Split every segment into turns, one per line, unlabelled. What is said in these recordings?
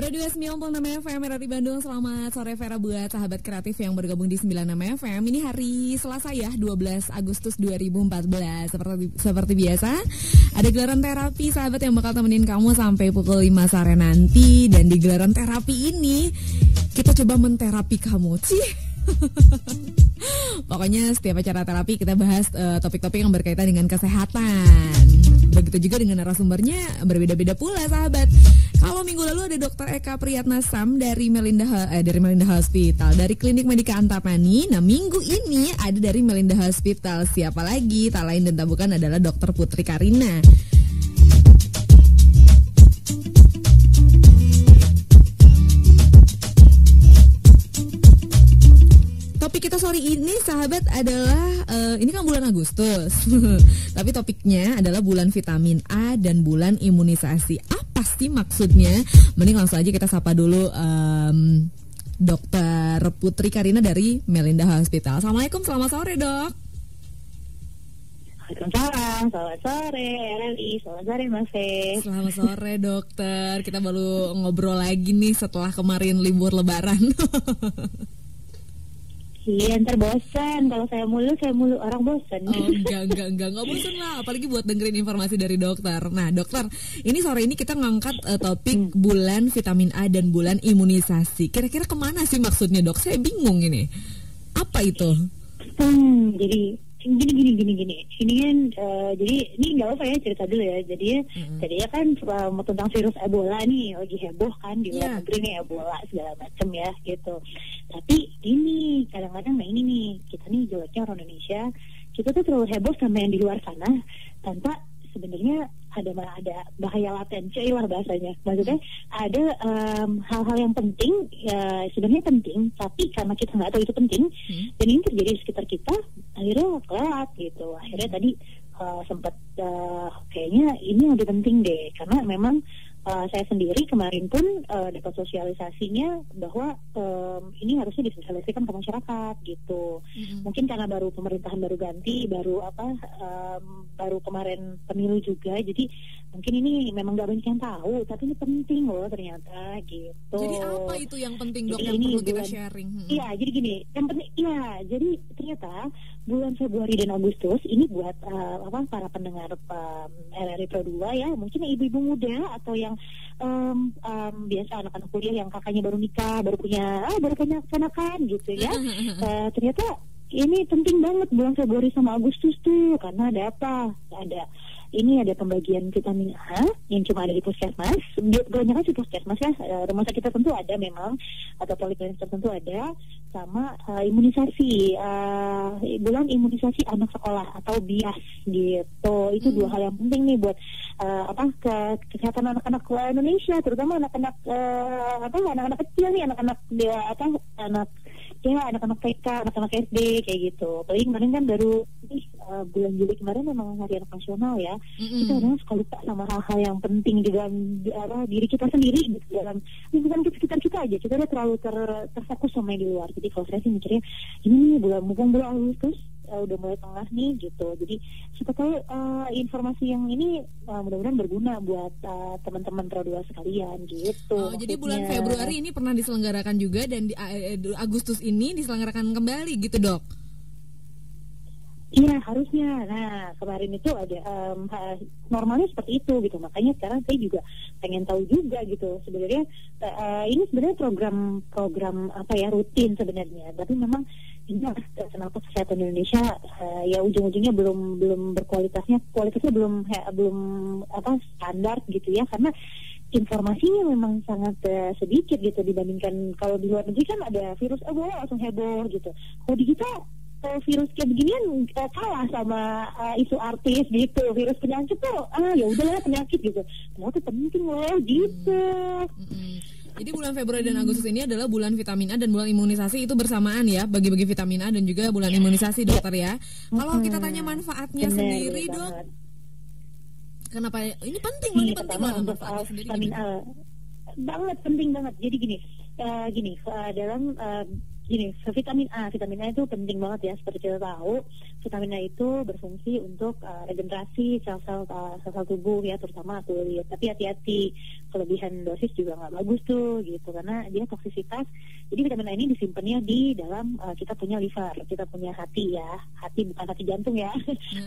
Radio 96 FM RRI Bandung. Selamat sore Vera buat sahabat kreatif yang bergabung di 96 FM. Ini hari Selasa ya, 12 Agustus 2014. Seperti biasa, ada gelaran terapi sahabat yang bakal temenin kamu sampai pukul 5 sore nanti. Dan di gelaran terapi ini kita coba menterapi kamu. Pokoknya setiap acara terapi kita bahas topik-topik yang berkaitan dengan kesehatan. Begitu juga dengan narasumbernya berbeda-beda pula sahabat. Kalau minggu lalu ada Dr. Eka Priyatnasam dari Melinda Hospital, dari Klinik Medika Antapani. Nah, minggu ini ada dari Melinda Hospital. Siapa lagi? Tak lain dan tak bukan adalah Dr. Putri Karina. Topik kita sore ini sahabat adalah ini kan bulan Agustus. Tapi topiknya adalah bulan vitamin A dan bulan imunisasi. Apa sih maksudnya? Mending langsung aja kita sapa dulu Dr. Putri Karina dari Melinda Hospital. Assalamualaikum, selamat sore dok.
Waalaikumsalam, selamat sore RRI, selamat sore Mas Fe.
Selamat sore dokter. Kita baru ngobrol lagi nih setelah kemarin libur lebaran.
Iya, ntar bosan. Kalau saya mulu orang bosan.
Oh, enggak bosan lah. Apalagi buat dengerin informasi dari dokter. Nah, dokter, ini sore ini kita ngangkat topik bulan vitamin A dan bulan imunisasi. Kira-kira kemana sih maksudnya dok? Saya bingung ini. Apa itu?
Jadi gini. Ini kan jadi ini nggak apa ya, cerita dulu ya. Jadi kan tentang virus Ebola nih lagi heboh kan di luar negeri nih, Ebola segala macam ya gitu. Tapi ini kadang-kadang ini nih kita nih jeleknya orang Indonesia, kita tuh terlalu heboh sama yang di luar sana tanpa sebenarnya ada bahaya laten, lah bahasanya. Maksudnya ada hal-hal yang penting, ya sebenarnya penting, tapi karena kita nggak tahu itu penting, dan ini terjadi di sekitar kita, akhirnya kelewat gitu. Akhirnya tadi sempat kayaknya ini lebih penting deh, karena memang saya sendiri kemarin pun dapat sosialisasinya bahwa ini harusnya disosialisasikan ke masyarakat gitu. Mungkin karena pemerintahan baru ganti, baru kemarin pemilu juga, jadi mungkin ini memang gak banyak yang tahu, tapi ini penting loh ternyata gitu.
Jadi apa itu yang penting dok, yang perlu kita sharing?
Iya, jadi gini, yang penting, jadi ternyata bulan Februari dan Agustus ini buat para pendengar RRI Pro 2 ya, mungkin ibu-ibu muda atau yang biasa anak-anak kuliah yang kakaknya baru nikah, baru punya anak-anak gitu ya. Ternyata ini penting banget bulan Februari sama Agustus tuh, karena ada apa? Ada pembagian vitamin A yang cuma ada di puskesmas. Kebanyakan sih puskesmas ya, rumah sakit tertentu ada memang, atau poliklinik tertentu ada, sama imunisasi, bulan imunisasi anak sekolah atau BIAS gitu. Itu dua hal yang penting nih buat kesehatan anak-anak Indonesia, terutama anak-anak kecil nih, anak-anak TK, anak-anak SD kayak gitu. Apalagi kemarin kan baru bulan Juli kemarin memang Hari Anak Nasional ya. Kita kadang suka lupa sama hal-hal yang penting di dalam diri kita sendiri, gitu, dalam lingkungan sekitar kita aja. Kita udah terlalu terfokus sama yang di luar. Jadi kalau saya sih mikirnya ini bulan Agustus udah mulai tengah nih gitu. Jadi siapa tahu informasi yang ini mudah-mudahan berguna buat teman-teman Pro 2 sekalian gitu.
Jadi bulan Februari ini pernah diselenggarakan juga, dan di Agustus ini diselenggarakan kembali gitu dok?
Iya, harusnya. Nah, kemarin itu ada normalnya seperti itu gitu. Makanya sekarang saya juga pengen tahu juga gitu. Sebenarnya ini sebenarnya program rutin sebenarnya. Tapi memang ini kenapa kesehatan Indonesia ya ujung-ujungnya belum kualitasnya belum standar gitu ya, karena informasinya memang sangat sedikit gitu dibandingkan kalau di luar negeri kan ada virus Ebola langsung heboh gitu. Kalau di kita virus kayak beginian kalah sama isu artis gitu. Virus penyakit tuh ya udahlah penyakit gitu. Ternyata penting loh gitu.
Jadi bulan Februari dan Agustus ini adalah bulan vitamin A dan bulan imunisasi, itu bersamaan ya, bagi-bagi vitamin A dan juga bulan imunisasi dokter ya. Kalau kita tanya manfaatnya sendiri dok, kenapa ini penting loh, ini penting loh manfaatnya sendiri.
Vitamin A banget, penting banget. Jadi gini dalam Gini, vitamin A itu penting banget ya, seperti kita tahu, vitamin A itu berfungsi untuk regenerasi sel-sel tubuh ya, terutama kulit. Tapi hati-hati, kelebihan dosis juga nggak bagus tuh gitu, karena dia toksisitas. Jadi vitamin A ini disimpannya di dalam kita punya liver, kita punya hati ya, hati bukan hati jantung ya,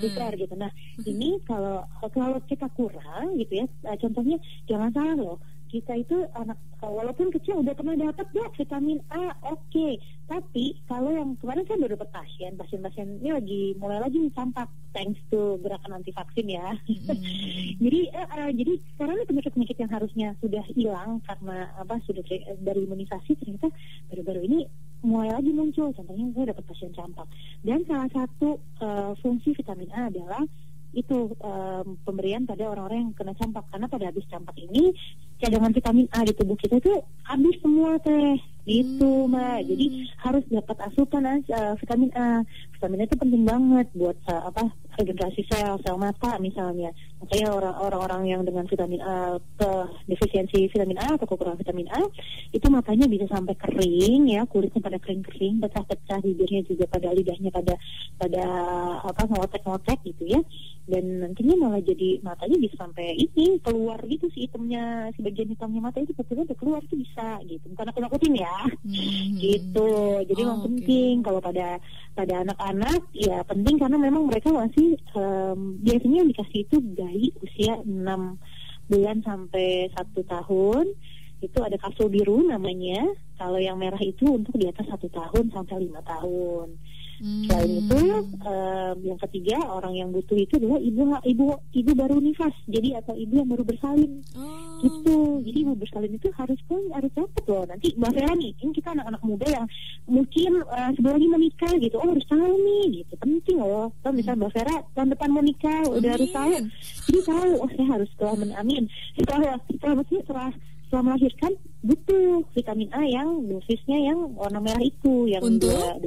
liver gitu. Nah ini kalau kita kurang gitu ya, contohnya jangan salah loh. Kita itu anak walaupun kecil udah pernah dapat dok vitamin A, oke. Tapi kalau yang kemarin saya baru dapat pasien ini lagi mulai lagi nih campak, thanks to gerakan anti vaksin ya. Jadi sekarang ini penyakit-penyakit yang harusnya sudah hilang karena sudah dari imunisasi, ternyata baru-baru ini mulai lagi muncul. Contohnya saya dapat pasien campak, dan salah satu fungsi vitamin A adalah itu pemberian pada orang-orang yang kena campak, karena pada habis campak ini cadangan vitamin A di tubuh kita itu habis semua teh gitu Mbak. Jadi harus dapat asupan vitamin A. Vitamin A itu penting banget buat regenerasi sel mata misalnya. Makanya orang-orang yang dengan vitamin A defisiensi vitamin A atau kekurangan vitamin A itu matanya bisa sampai kering ya, kulitnya pada kering-kering, pecah-pecah, bibirnya juga pada lidahnya pada ngotek-ngotek gitu ya. Dan nantinya malah jadi matanya bisa sampai ini keluar gitu, si bagian hitamnya mata itu betul-betul keluar itu bisa gitu. Bukan aku nakutin ya. Gitu. Jadi memang penting kalau pada anak-anak ya penting, karena memang mereka masih biasanya yang dikasih itu dari usia 6 bulan sampai 1 tahun. Itu ada kapsul biru namanya. Kalau yang merah itu untuk di atas 1 tahun sampai 5 tahun. Selain itu yang ketiga orang yang butuh itu adalah ibu baru nifas, jadi atau ibu yang baru bersalin gitu. Jadi ibu bersalin itu harus dapat loh. Nanti Mbak Vera nih, ini kita anak-anak muda yang mungkin sebelum lagi menikah gitu, harus tahu nih gitu, penting loh. Kalau misalnya Mbak Vera tahun depan mau nikah udah harus tahu, jadi tahu saya harus setelah melahirkan butuh vitamin A yang dosisnya yang warna merah itu yang 200.000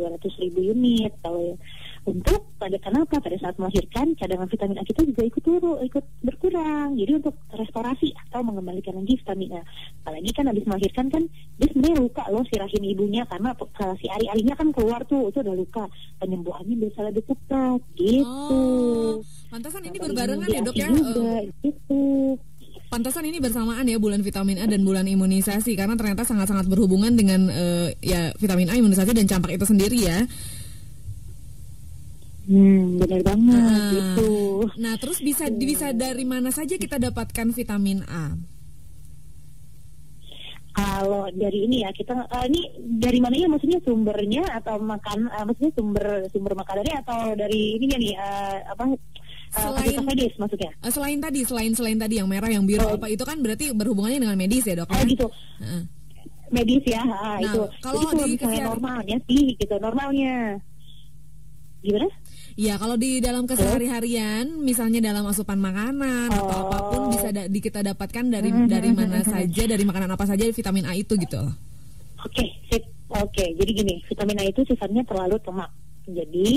unit. Kalau untuk pada saat melahirkan cadangan vitamin A kita juga ikut berkurang. Jadi untuk restorasi atau mengembalikan lagi vitamin A. Apalagi kan habis melahirkan kan dia sebenarnya luka loh si rahim ibunya, karena si ari-arinya kan keluar tuh, itu udah luka. Penyembuhannya bisa lebih cepat gitu.
Pantasan ini berbarengan ya dok ya?
Gitu.
Pantasan ini bersamaan ya bulan vitamin A dan bulan imunisasi, karena ternyata sangat-sangat berhubungan dengan ya vitamin A, imunisasi dan campak itu sendiri ya.
Benar banget gitu.
Nah terus bisa dari mana saja kita dapatkan vitamin A?
Kalau dari ini ya kita ini dari mana ya, maksudnya sumbernya atau maksudnya sumber makanannya atau dari ininya nih
selain
medis maksudnya.
Selain tadi yang merah yang biru itu kan berarti berhubungannya dengan medis ya dok ya?
Gitu. Medis ya, itu.
Kalau
jadi misalnya normalnya sih gitu, normalnya. Gimana?
Ya kalau di dalam kesehari-harian, misalnya dalam asupan makanan atau apapun bisa kita dapatkan dari mana saja, dari makanan apa saja vitamin A itu gitu.
Oke. Jadi gini, vitamin A itu sifatnya terlalu lemak. Jadi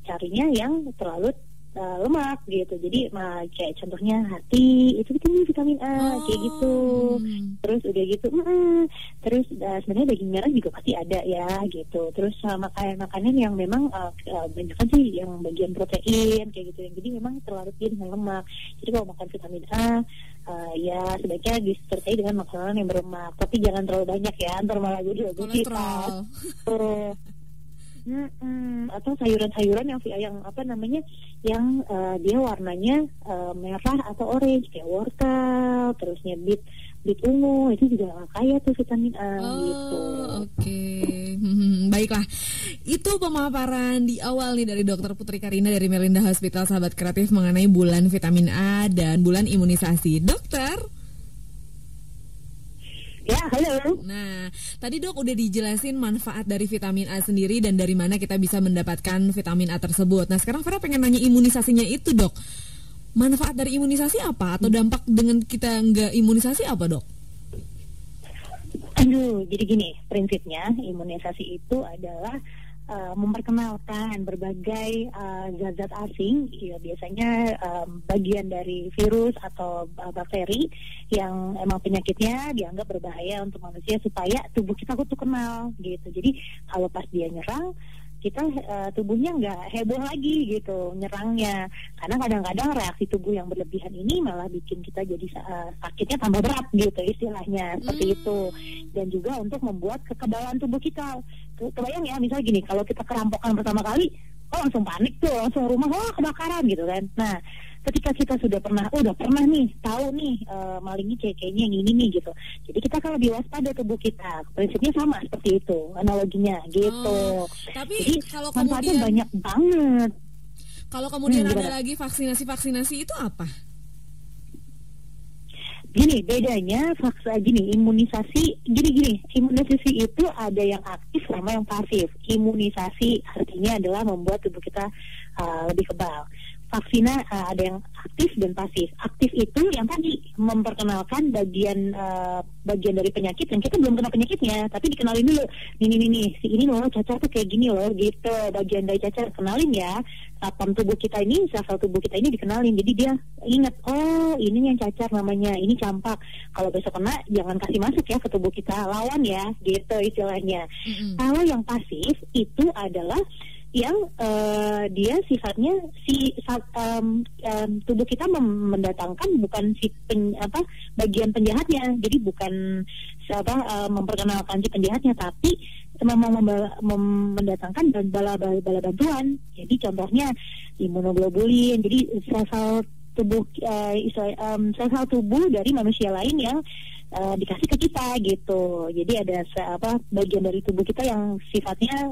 carinya yang terlalu lemak gitu. Jadi kayak contohnya hati itu vitamin A kayak gitu. Terus udah gitu terus sebenarnya daging merah juga pasti ada ya gitu. Terus makanan yang memang banyak kan sih yang bagian protein kayak gitu. Jadi memang terlalu tinggi dengan lemak. Jadi kalau makan vitamin A ya sebaiknya disertai dengan makanan yang berlemak, tapi jangan terlalu banyak ya, ntar malah jadi
kolesterol.
Atau sayuran-sayuran yang apa namanya yang dia warnanya merah atau orange kayak wortel, terusnya beet ungu, itu juga kaya tuh vitamin A gitu.
Oke. Baiklah, itu pemaparan di awal nih dari Dr. Putri Karina dari Melinda Hospital Sahabat Kreatif mengenai bulan vitamin A dan bulan imunisasi. Dokter?
Ya, halo.
Nah, tadi dok udah dijelasin manfaat dari vitamin A sendiri dan dari mana kita bisa mendapatkan vitamin A tersebut. Nah, sekarang Vera pengen nanya imunisasinya itu dok. Manfaat dari imunisasi apa? Atau dampak dengan kita nggak imunisasi apa dok?
Jadi gini, prinsipnya imunisasi itu adalah memperkenalkan berbagai zat-zat asing, ya biasanya bagian dari virus atau bakteri yang emang penyakitnya dianggap berbahaya untuk manusia, supaya tubuh kita tuh kenal gitu. Jadi kalau pas dia nyerang, kita tubuhnya nggak heboh lagi gitu nyerangnya, karena kadang-kadang reaksi tubuh yang berlebihan ini malah bikin kita jadi sakitnya tambah berat gitu istilahnya, seperti itu. Dan juga untuk membuat kekebalan tubuh kita. Kebayang ya, misalnya gini, kalau kita kerampokan pertama kali, langsung panik tuh, langsung rumah kebakaran gitu kan. Nah, ketika kita udah pernah nih tahu nih malingnya kayaknya yang ini nih gitu, jadi kita kan lebih waspada tubuh kita. Prinsipnya sama seperti itu analoginya gitu.
Tapi
jadi
kalau
manfaatnya
kemudian
banyak banget.
Kalau kemudian ada
gimana?
lagi vaksinasi itu apa?
Gini, bedanya imunisasi itu ada yang aktif sama yang pasif. Imunisasi artinya adalah membuat tubuh kita lebih kebal. Vaksinnya ada yang aktif dan pasif. Aktif itu yang tadi memperkenalkan bagian dari penyakit yang kita belum kena penyakitnya, tapi dikenalin dulu. Nih, si ini loh cacar tuh kayak gini loh gitu. Bagian dari cacar kenalin ya. Sapam tubuh kita ini, sel tubuh kita ini dikenalin. Jadi dia ingat, oh ini yang cacar namanya, ini campak. Kalau besok kena jangan kasih masuk ya ke tubuh kita, lawan ya gitu istilahnya. Kalau yang pasif itu adalah yang dia sifatnya tubuh kita mendatangkan bukan bagian penjahatnya, jadi bukan memperkenalkan si penjahatnya, tapi memang mendatangkan bala bantuan. Jadi contohnya imunoglobulin, jadi sel-sel tubuh dari manusia lain yang dikasih ke kita gitu. Jadi ada bagian dari tubuh kita yang sifatnya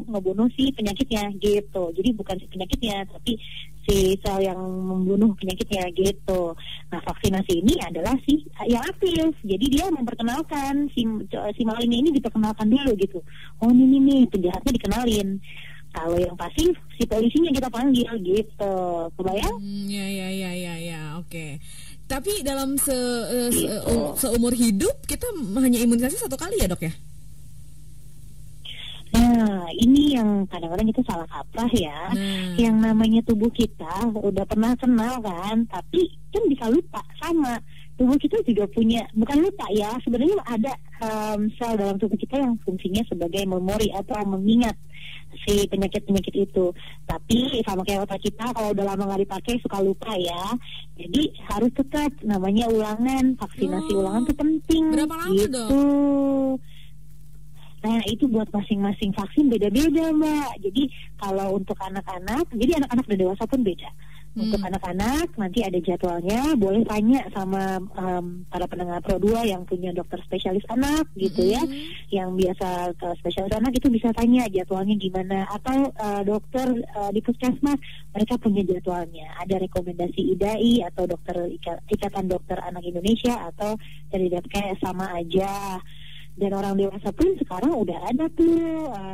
ngebunuh si penyakitnya gitu. Jadi bukan si penyakitnya, tapi si sel yang membunuh penyakitnya gitu. Nah, vaksinasi ini adalah si yang aktif. Jadi dia memperkenalkan si malingnya ini, diperkenalkan dulu gitu. Oh ini nih penjahatnya dikenalin. Kalau yang pasif, si polisinya kita panggil gitu. Kebayang?
Ya, oke. Tapi dalam seumur hidup kita hanya imunisasi 1 kali ya, Dok ya?
Nah, ini yang kadang-kadang kita salah kaprah ya. Yang namanya tubuh kita udah pernah kenal kan, tapi kan bisa lupa. Sama tubuh kita juga punya, bukan lupa ya, sebenarnya ada sel dalam tubuh kita yang fungsinya sebagai memori atau mengingat si penyakit-penyakit itu. Tapi sama kayak otak kita, kalau udah lama nggak dipakai suka lupa ya. Jadi harus tetap namanya ulangan, vaksinasi ulangan itu penting.
Berapa lama
gitu.
Dok?
Nah, itu buat masing-masing vaksin beda-beda, Mbak. Jadi kalau untuk anak-anak, jadi anak-anak dan dewasa pun beda. Untuk anak-anak nanti ada jadwalnya, boleh tanya sama para pendengar Pro 2 yang punya dokter spesialis anak gitu ya. Yang biasa ke spesialis anak itu bisa tanya jadwalnya gimana, atau dokter di puskesmas mereka punya jadwalnya. Ada rekomendasi IDAI atau Ikatan Dokter Anak Indonesia atau dari DPKS sama aja. Dan orang dewasa pun sekarang udah ada tuh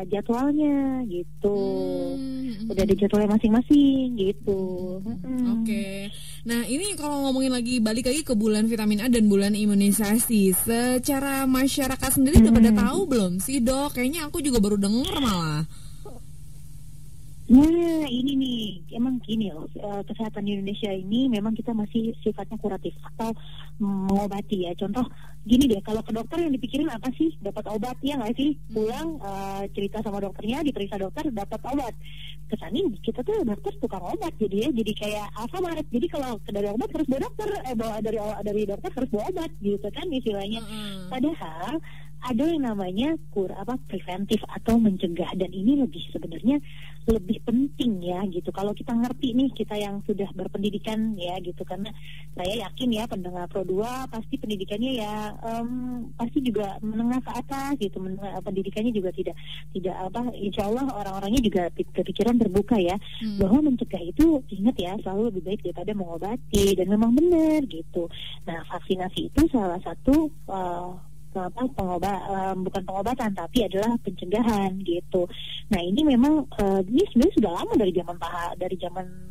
jadwalnya gitu. Udah ada jadwalnya masing-masing gitu.
Oke. Nah, ini kalau ngomongin balik lagi ke bulan vitamin A dan bulan imunisasi, secara masyarakat sendiri udah pada tahu belum sih, Dok? Kayaknya aku juga baru denger malah.
Nah, ini nih, emang gini loh, kesehatan di Indonesia ini memang kita masih sifatnya kuratif atau mengobati ya. Contoh, gini deh, kalau ke dokter yang dipikirin apa sih? Dapat obat, ya nggak sih? Pulang, cerita sama dokternya, diperiksa dokter, dapat obat. Kesannya kita tuh dokter tukang obat jadi kayak Alfamart. Jadi kalau dari obat harus bawa dokter, dari dokter harus bawa obat gitu kan istilahnya. Padahal ada yang namanya preventif atau mencegah, dan ini sebenarnya lebih penting ya gitu. Kalau kita ngerti nih, kita yang sudah berpendidikan ya gitu, karena saya yakin ya pendengar Pro 2 pasti pendidikannya ya pasti juga menengah ke atas gitu, pendidikannya juga tidak insya Allah orang-orangnya juga kepikiran terbuka ya, bahwa mencegah itu ingat ya selalu lebih baik daripada mengobati, dan memang benar gitu. Nah, vaksinasi itu salah satu bukan pengobatan tapi adalah pencegahan gitu. Nah, ini memang ini sebenarnya sudah lama dari zaman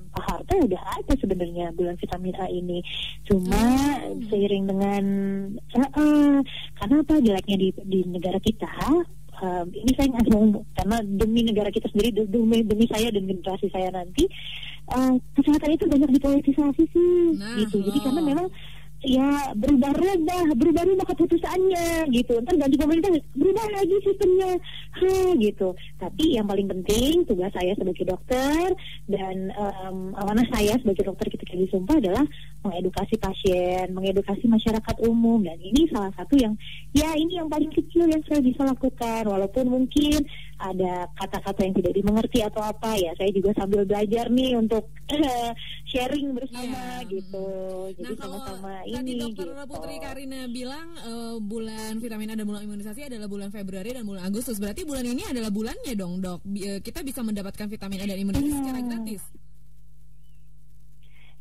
Pak Harto udah ada sebenarnya bulan vitamin A ini. Cuma seiring dengan karena jeleknya di negara kita ini saya nggak mau, karena demi negara kita sendiri, demi saya dan generasi saya nanti, kesehatan itu banyak dipolitisasi sih, gitu. Jadi karena memang ya berubah keputusannya gitu, ntar ganti pemerintah berubah lagi sistemnya, gitu. Tapi yang paling penting tugas saya sebagai dokter dan amanah saya sebagai dokter ketika disumpah adalah mengedukasi pasien, mengedukasi masyarakat umum, dan ini salah satu yang ini yang paling kecil yang saya bisa lakukan, walaupun mungkin ada kata-kata yang tidak dimengerti atau apa ya, saya juga sambil belajar nih untuk sharing bersama gitu. Jadi sama-sama
tadi
ini
Dokter
gitu.
Putri Karina bilang bulan vitamin A dan bulan imunisasi adalah bulan Februari dan bulan Agustus. Berarti bulan ini adalah bulannya dong, Dok. Kita bisa mendapatkan vitamin A dan imunisasi secara gratis.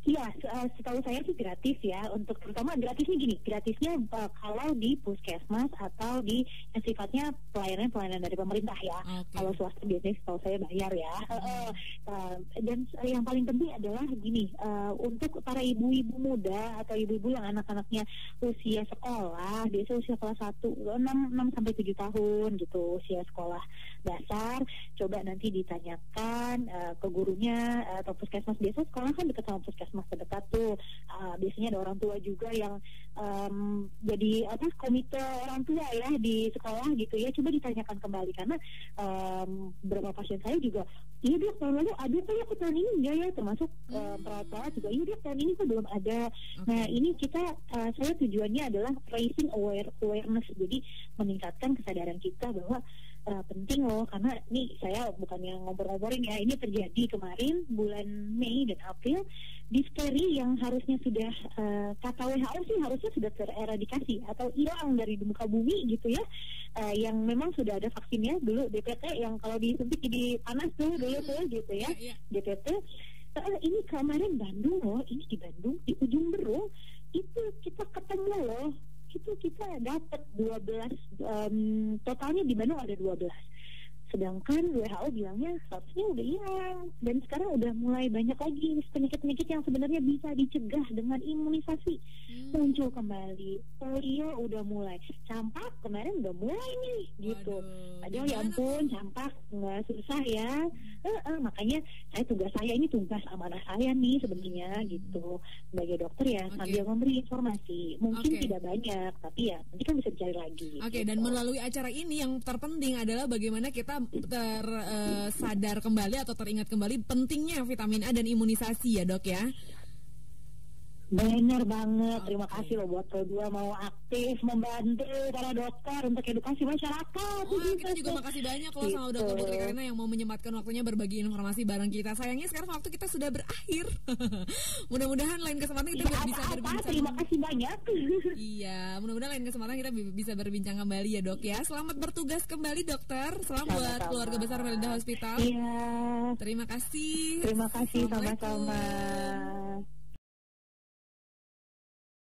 Iya, setahu saya sih gratis ya. Untuk terutama gratisnya gini, gratisnya kalau di puskesmas atau di yang sifatnya pelayanan dari pemerintah ya. Okay. Kalau swasta biasanya setahu saya bayar ya. Dan yang paling penting adalah gini, untuk para ibu-ibu muda atau ibu-ibu yang anak-anaknya usia sekolah, biasanya usia kelas 1, 6 sampai 7 tahun gitu, usia sekolah dasar, coba nanti ditanyakan ke gurunya atau puskesmas. Biasa sekolah kan dekat sama puskesmas terdekat tuh, biasanya ada orang tua juga yang jadi komite orang tua ya di sekolah gitu ya. Coba ditanyakan kembali, karena beberapa pasien saya juga, iya Dok, tahun lalu ada kok ya, aku tahun ini enggak ya, termasuk perawat-perawat juga, iya Dok, tahun ini kok belum ada. Nah ini kita, saya tujuannya adalah raising awareness, jadi meningkatkan kesadaran kita bahwa penting loh, karena ini saya bukan yang ngobrol-ngobrolin ya, ini terjadi kemarin bulan Mei dan April. Difteri yang harusnya sudah kata WHO sih harusnya sudah tereradikasi atau hilang dari muka bumi gitu ya, yang memang sudah ada vaksinnya dulu, DPT yang kalau disuntik jadi panas tuh dulu tuh gitu ya, DPT. Ini kemarin Bandung loh, ini di Bandung, di ujung Berung itu kita ketemu loh, itu kita dapat 12, totalnya di Bandung ada 12. Sedangkan WHO bilangnya harusnya udah hilang, dan sekarang udah mulai banyak lagi penyakit-penyakit yang sebenarnya bisa dicegah dengan imunisasi muncul kembali. Polio udah mulai, campak kemarin udah mulai nih gitu. Padahal ya ampun, campak nggak susah ya. Makanya tugas saya ini tugas amanah saya nih sebenarnya gitu, sebagai dokter ya, sambil memberi informasi. Mungkin tidak banyak, tapi ya nanti kan bisa dicari lagi.
Gitu. Dan melalui acara ini yang terpenting adalah bagaimana kita sadar kembali atau teringat kembali pentingnya vitamin A dan imunisasi ya Dok ya.
Benar banget, terima kasih loh buat Pro2 mau aktif membantu para dokter untuk edukasi masyarakat.
Kita juga makasih banyak loh sama Dokter Putri Karina yang mau menyempatkan waktunya berbagi informasi bareng kita. Sayangnya sekarang waktu kita sudah berakhir. Mudah-mudahan lain kesempatan kita bisa berbincang.
Terima kasih banyak.
Iya, mudah-mudahan lain kesempatan kita bisa berbincang kembali ya Dok ya. Selamat bertugas kembali dokter. Salam buat keluarga besar Melda Hospital.
Iya.
Terima kasih.
Terima kasih sama-sama.